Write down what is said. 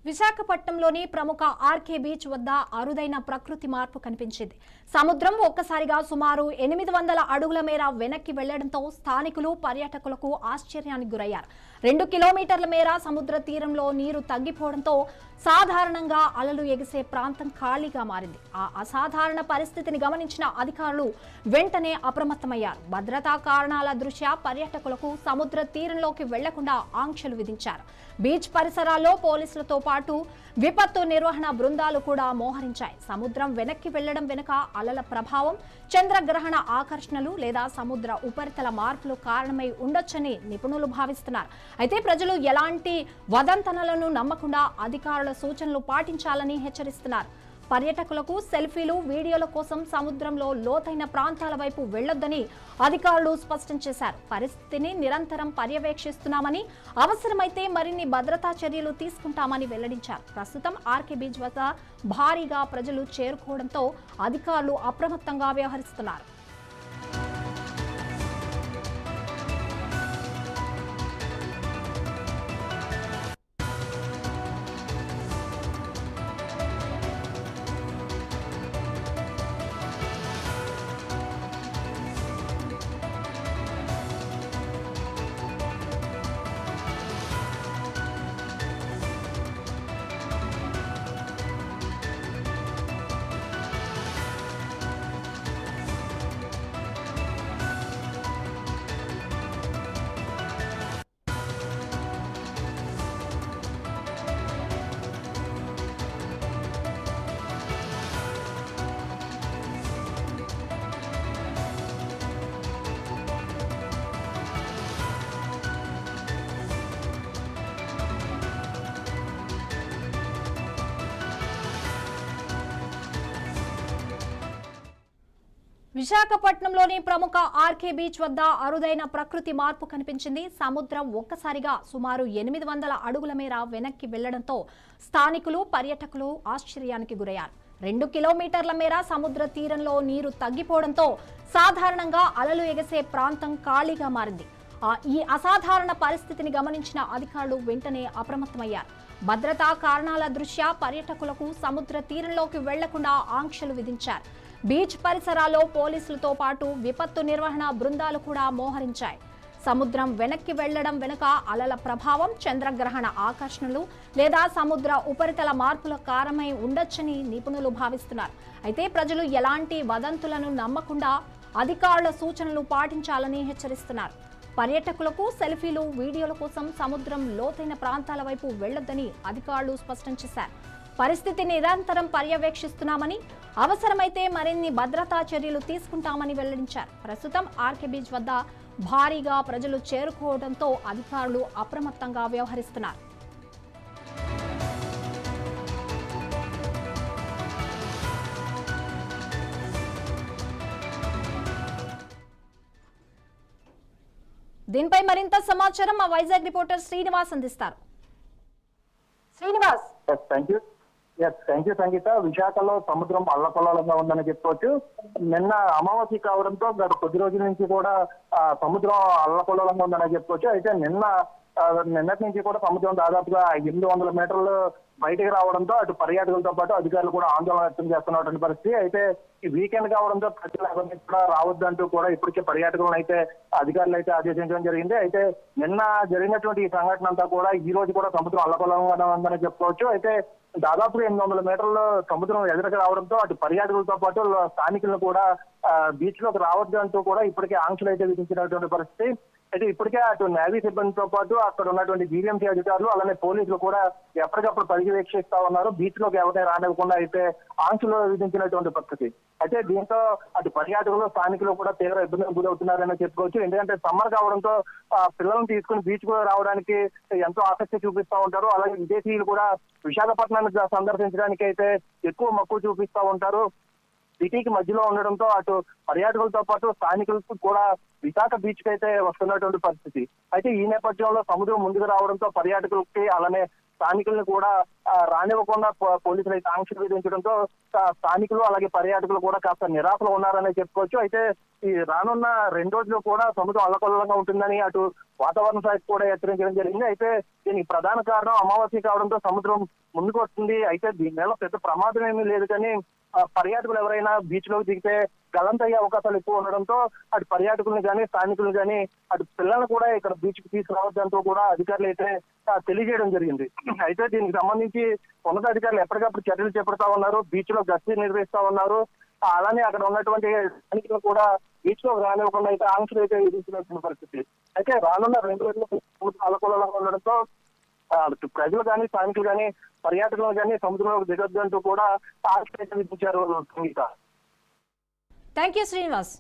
విశాఖపట్నంలోని ప్రముఖ RK beach వద్ద అరుదైన ప్రకృతి మార్పు కనిపించింది. సముద్రం ఒక్కసారిగా సుమారు 800 అడుగుల మేర వెనక్కి వెళ్లడంతో స్థానికులు పర్యాటకులకు ఆశ్చర్యానికి గురయ్యారు. 2 కిలోమీటర్ల మేర సముద్ర తీరంలో నీరు తగ్గిపోవడంతో సాధారణంగా అలలు ఎగిసే ప్రాంతం ఖాళీగా మారింది. ఆ అసాధారణ పరిస్థితిని గమనించిన అధికారులు వెంటనే అప్రమత్తమయ్యారు. భద్రతా కారణాల దృష్ట్యా పర్యాటకులకు సముద్ర తీరంలోకి వెళ్లకుండా ఆంక్షలు విధించారు. బీచ్ పరిసరాల్లో పోలీసులతో పాటు విపత్తు నిర్వహణ బృందాలు కూడా మోహరించాయి. సముద్రం వెనక్కి వెళ్లడం వెనుక అలల ప్రభావం, చంద్రగ్రహణ ఆకర్షణలు లేదా సముద్ర ఉపరితల మార్పులు కారణమై ఉండొచ్చని నిపుణులు భావిస్తున్నారు. అయితే ప్రజలు ఎలాంటి వదంతనలను నమ్మకుండా అధికారుల సూచనలు పాటించాలని హెచ్చరిస్తున్నారు. పర్యాటకులకు సెల్ఫీలు, వీడియోల కోసం సముద్రంలో లోతైన ప్రాంతాల వైపు వెళ్లొద్దని అధికారులు స్పష్టం చేశారు. పరిస్థితిని నిరంతరం పర్యవేక్షిస్తున్నామని, అవసరమైతే మరిన్ని భద్రతా చర్యలు తీసుకుంటామని వెల్లడించారు. ప్రస్తుతం ఆర్కే బీచ్ వద్ద భారీగా ప్రజలు చేరుకోవడంతో అధికారులు అప్రమత్తంగా వ్యవహరిస్తున్నారు. విశాఖపట్నంలోని ప్రముఖ ఆర్కే బీచ్ వద్ద అరుదైన ప్రకృతి మార్పు కనిపించింది. సముద్రం ఒక్కసారిగా సుమారు 800 అడుగుల మేర వెనక్కి వెళ్లడంతో స్థానికులు, పర్యాటకులు ఆశ్చర్యానికి గురయ్యారు. 2 కిలోమీటర్ల మేర సముద్ర తీరంలో నీరు తగ్గిపోవడంతో సాధారణంగా అలలు ఎగసే ప్రాంతం ఖాళీగా మారింది. ఈ అసాధారణ పరిస్థితిని గమనించిన అధికారులు వెంటనే అప్రమత్తమయ్యారు. భద్రతా కారణాల దృష్ట్యా పర్యాటకులకు సముద్ర తీరంలోకి వెళ్లకుండా ఆంక్షలు విధించారు. బీచ్ పరిసరాల్లో పోలీసులతో పాటు విపత్తు నిర్వహణ బృందాలు కూడా మోహరించాయి. సముద్రం వెనక్కి వెళ్లడం వెనుక అలల ప్రభావం, చంద్రగ్రహణ ఆకర్షణలు లేదా సముద్ర ఉపరితల మార్పుల కారణమై ఉండొచ్చని నిపుణులు భావిస్తున్నారు. అయితే ప్రజలు ఎలాంటి వదంతులను నమ్మకుండా అధికారుల సూచనలు పాటించాలని హెచ్చరిస్తున్నారు. పర్యాటకులకు సెల్ఫీలు, వీడియోల కోసం సముద్రం లోతైన ప్రాంతాల వైపు వెళ్లొద్దని అధికారులు స్పష్టం చేశారు. పరిస్థితిని నిరంతరం పర్యవేక్షిస్తున్నామని, అవసరమైతే మరిన్ని భద్రతా చర్యలు తీసుకుంటామని వెల్లడించారు. ప్రస్తుతం ఆర్కే బీచ్ వద్ద భారీగా ప్రజలు చేరుకోవడంతో అధికారులు అప్రమత్తంగా వ్యవహరిస్తున్నారు. దీనిపై మరింత సమాచారం మా వైజాగ్ రిపోర్టర్ శ్రీనివాస్ అందిస్తారు. శ్రీనివాస్. థ్యాంక్ యూ సంగీత. విశాఖలో సముద్రం అల్లకల్లోలంగా ఉందని చెప్పుకోవచ్చు. నిన్న అమావాస్య కావడంతో గత కొద్ది రోజుల నుంచి కూడా సముద్రం అల్లకల్లోలంగా ఉందని చెప్పుకోవచ్చు. అయితే నిన్నటి నుంచి కూడా సముద్రం దాదాపుగా 800 మీటర్లు బయటకు రావడంతో అటు పర్యాటకులతో పాటు అధికారులు కూడా ఆందోళన వ్యక్తం చేస్తున్నటువంటి పరిస్థితి. అయితే ఈ వీకెండ్ కావడంతో ప్రజలు ఎవరిని కూడా రావద్దంటూ కూడా ఇప్పటికే పర్యాటకులను అయితే అధికారులు అయితే ఆదేశించడం జరిగింది. అయితే నిన్న జరిగినటువంటి ఈ సంఘటన అంతా కూడా ఈ రోజు కూడా సముద్రం అల్లకల్లోలంగా ఉందని చెప్పుకోవచ్చు. అయితే దాదాపుగా 800 మీటర్లు సముద్రం ఎదురుగా రావడంతో అటు పర్యాటకులతో పాటు స్థానికులను కూడా బీచ్ లోకి రావద్దు అంటూ కూడా ఇప్పటికే ఆంక్షలు అయితే విధించినటువంటి పరిస్థితి. అయితే ఇప్పటికే అటు నేవీ సిబ్బందితో పాటు అక్కడ ఉన్నటువంటి జీవీఎంసీ అధికారులు అలానే పోలీసులు కూడా ఎప్పటికప్పుడు పర్యవేక్షిస్తా ఉన్నారు. బీచ్ లోకి ఎవరిని రానివ్వకుండా అయితే ఆంక్షలు విధించినటువంటి పరిస్థితి. అయితే దీంతో అటు పర్యాటకులు, స్థానికులు కూడా తీవ్ర ఇబ్బందులు గురవుతున్నారని చెప్పుకోవచ్చు. ఎందుకంటే సమ్మర్ కావడంతో పిల్లలను తీసుకుని బీచ్ కూడా రావడానికి ఎంతో ఆసక్తి చూపిస్తా ఉంటారు. అలాగే విదేశీయులు కూడా విశాఖపట్నాన్ని సందర్శించడానికి అయితే ఎక్కువ మక్కువ చూపిస్తా ఉంటారు. సిటీకి మధ్యలో ఉండడంతో అటు పర్యాటకులతో పాటు స్థానికులకు కూడా విశాఖ బీచ్ కి అయితే వస్తున్నటువంటి పరిస్థితి. అయితే ఈ నేపథ్యంలో సముద్రం ముందుకు రావడంతో పర్యాటకులకి అలానే స్థానికులను కూడా రానివ్వకుండా పోలీసులు అయితే ఆంక్షలు విధించడంతో స్థానికులు అలాగే పర్యాటకులు కూడా కాస్త నిరాశలో ఉన్నారని చెప్పుకోవచ్చు. అయితే ఈ రానున్న 2 రోజులు కూడా సముద్రం అల్లకల్లోలంగా ఉంటుందని అటు వాతావరణ శాఖ కూడా హెచ్చరించడం జరిగింది. అయితే దీనికి ప్రధాన కారణం అమావాస్య కావడంతో సముద్రం ముందుకు వస్తుంది. అయితే దీనివల్ల పెద్ద ప్రమాదం ఏమీ లేదు, కానీ పర్యాటకులు ఎవరైనా బీచ్ లోకి దిగితే గల్లంతయ్యే అవకాశాలు ఎక్కువ ఉండడంతో అటు పర్యాటకులను కానీ స్థానికులను కానీ అటు పిల్లలను కూడా ఇక్కడ బీచ్ కి తీసుకురావద్దంటూ కూడా అధికారులు అయితే తెలియజేయడం జరిగింది. అయితే దీనికి సంబంధించి ఉన్నతాధికారులు ఎప్పటికప్పుడు చర్యలు చేపడతా ఉన్నారు, బీచ్ లో గస్తీ నిర్వహిస్తా ఉన్నారు. అలానే అక్కడ ఉన్నటువంటి స్థానికులు కూడా బీచ్ లో రానివ్వకుండా అయితే ఆంక్షలు అయితే విధించినటువంటి పరిస్థితి. అయితే రానున్న 2 రోజులు అల్లకల్లోలంగా ఉండడంతో ప్రజలు కానీ స్థానికులు కానీ పర్యాటకులు కానీ సముద్రంలోకి దిగొద్దు అంటూ కూడా ఆంక్షలు అయితే విధించారు. Thank you Srinivas.